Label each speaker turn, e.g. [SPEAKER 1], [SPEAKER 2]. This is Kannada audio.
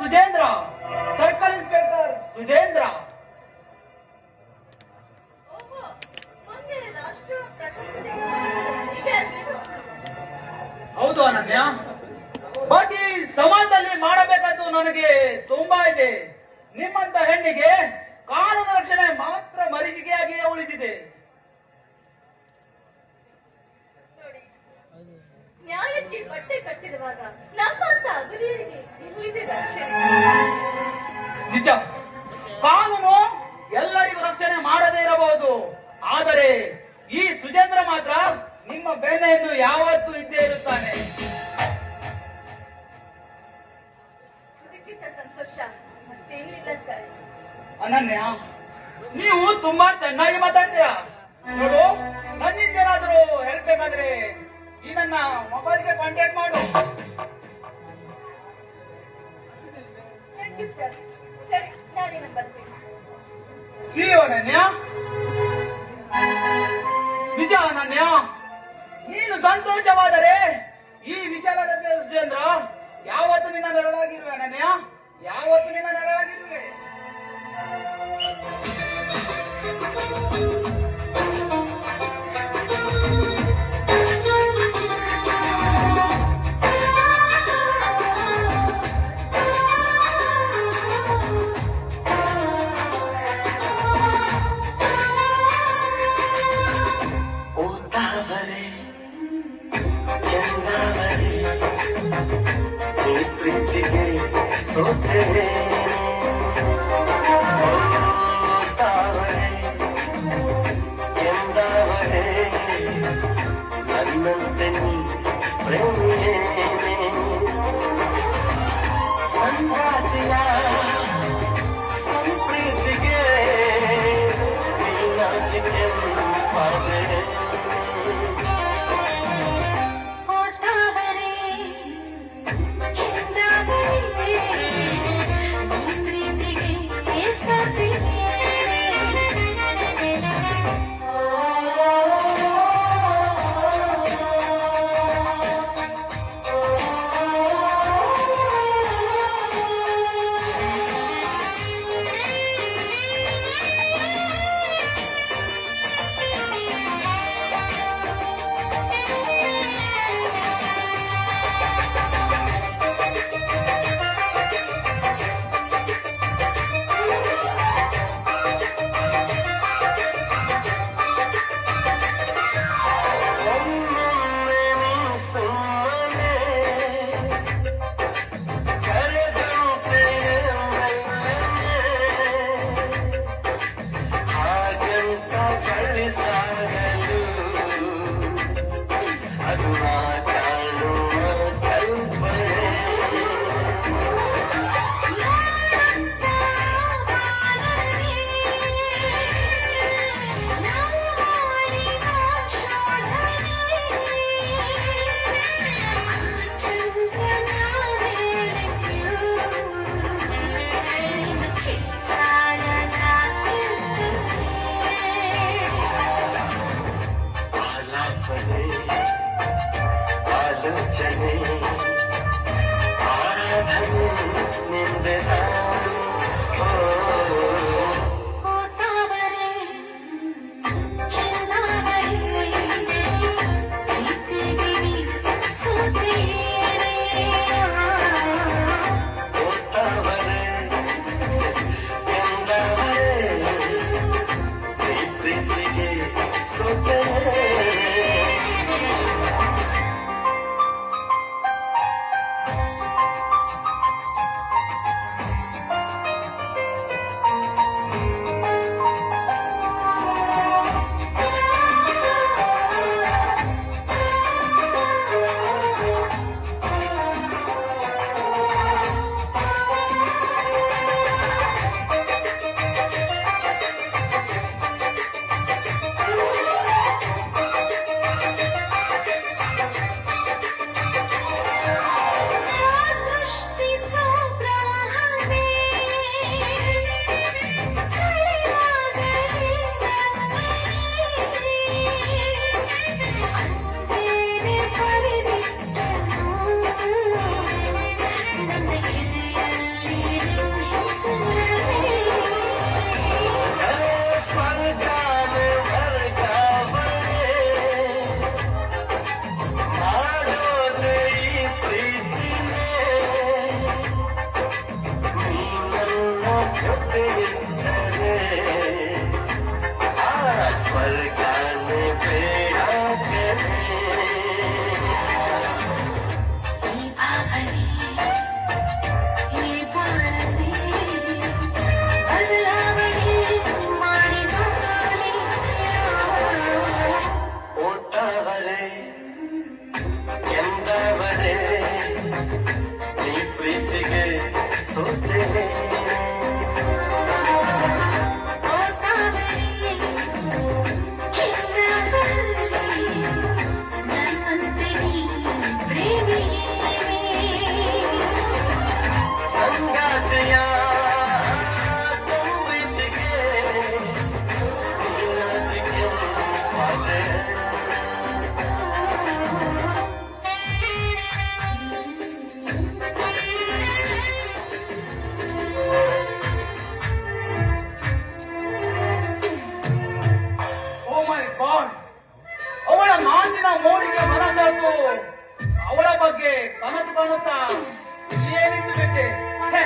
[SPEAKER 1] Sujendra, circle inspector Sujendra. ಹೌದು ಅನನ್ಯ, ಬಟ್ ಈ ಸಮಾಜದಲ್ಲಿ ಮಾಡಬೇಕಾದ್ದು ನನಗೆ ತುಂಬಾ ಇದೆ. ನಿಮ್ಮಂತ ಹೆಣ್ಣಿಗೆ ಕಾನೂನು ರಕ್ಷಣೆ ಮಾತ್ರ ಮರೀಚಿಕೆಯಾಗಿಯೇ ಉಳಿದಿದೆ.
[SPEAKER 2] ನ್ಯಾಯಕ್ಕೆ ಬಟ್ಟೆ ಕಟ್ಟಿರುವಾಗ ನಮ್ಮಂತ ಅಗಲಿಯರಿಗೆ ಇರುವುದೇ ರಕ್ಷಣೆ.
[SPEAKER 1] ನಿಜ, ಕಾನೂನು ಎಲ್ಲರಿಗೂ ರಕ್ಷಣೆ ಮಾಡದೇ ಇರಬಹುದು, ಆದರೆ ಈ ಸುಜೇಂದ್ರ ಮಾತ್ರ ನಿಮ್ಮ ಬೆನ್ನೆಯನ್ನು ಯಾವತ್ತೂ ಇದ್ದೇ ಇರುತ್ತಾನೆ.
[SPEAKER 2] ಇದಕ್ಕಿಂತ ಸಂತೋಷ ಮತ್ತೇನೂ ಇಲ್ಲ ಸರ್.
[SPEAKER 1] ಅನನ್ಯ, ನೀವು ತುಂಬಾ ಚೆನ್ನಾಗಿ ಮಾತಾಡ್ತೀರಾ. ನೋಡು, ನನ್ನಿಂದ ಏನಾದರೂ ಹೆಲ್ಪ್ ಬೇಕಾದ್ರೆ ಈ ನನ್ನ ಮೊಬೈಲ್ಗೆ ಕಾಂಟ್ಯಾಕ್ಟ್ ಮಾಡು.
[SPEAKER 2] Thank you sir. ಸರಿ, ನಾನೇನು ಬರ್ತೀನಿ.
[SPEAKER 1] ಸಿ ಅನನ್ಯ. ನಿಜ ಅನನ್ಯ, ನೀನು ಸಂತೋಷವಾದರೆ ಈ ವಿಶಾಲ ಸುಜೇಂದ್ರ ಯಾವತ್ತು ನಿನ್ನ ನೆರಳಾಗಿರುವೆ. ಅನನ್ಯ, ಯಾವತ್ತು ನಿನ್ನ ನೆರಳಾಗಿರುವೆ.
[SPEAKER 3] ಪ್ರೀತಿಗೆ ಸೋತರೆ ಎಂದವರೇ ನನ್ನಂತೆ ನೀ ಪ್ರೇಮಿಯೇನೆ ಸಂಗಾತಿಯ ಸಂಪ್ರೀತಿಗೆ ನೀನಾಚಿಕೆ ಪಾದೆ ಆಲೋಚನೆ ಆರಾಧನೆ ನಿಂದೆದ
[SPEAKER 1] ಕಾಣುತ್ತಾ ಇಲ್ಲಿಯೇ ನಿಂತು ಬಿಟ್ಟೆ. ಛೆ!